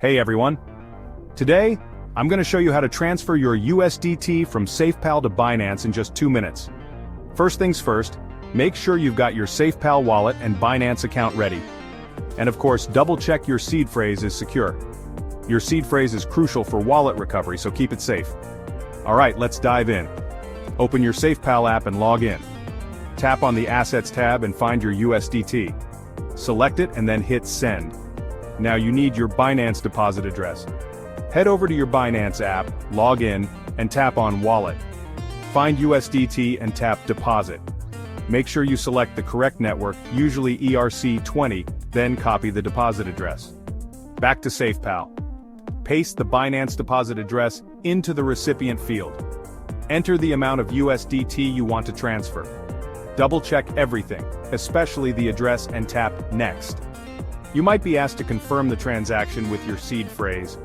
Hey everyone. Today, I'm going to show you how to transfer your USDT from SafePal to Binance in just 2 minutes. First things first, make sure you've got your SafePal wallet and Binance account ready. And of course, double check your seed phrase is secure. Your seed phrase is crucial for wallet recovery, so keep it safe. Alright, let's dive in. Open your SafePal app and log in. Tap on the Assets tab and find your USDT. Select it and then hit Send. Now you need your Binance deposit address. Head over to your Binance app, log in, and tap on Wallet. Find USDT and tap Deposit. Make sure you select the correct network, usually ERC20, then copy the deposit address. Back to SafePal. Paste the Binance deposit address into the recipient field. Enter the amount of USDT you want to transfer. Double-check everything, especially the address, and tap Next. You might be asked to confirm the transaction with your seed phrase.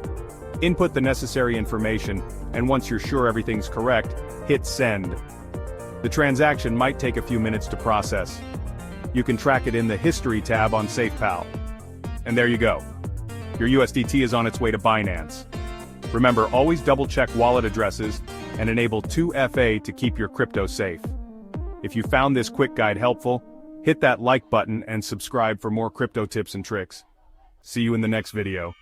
Input the necessary information, and once you're sure everything's correct, hit Send. The transaction might take a few minutes to process. You can track it in the History tab on SafePal. And there you go. Your USDT is on its way to Binance. Remember, always double-check wallet addresses and enable 2FA to keep your crypto safe. If you found this quick guide helpful, hit that like button and subscribe for more crypto tips and tricks. See you in the next video.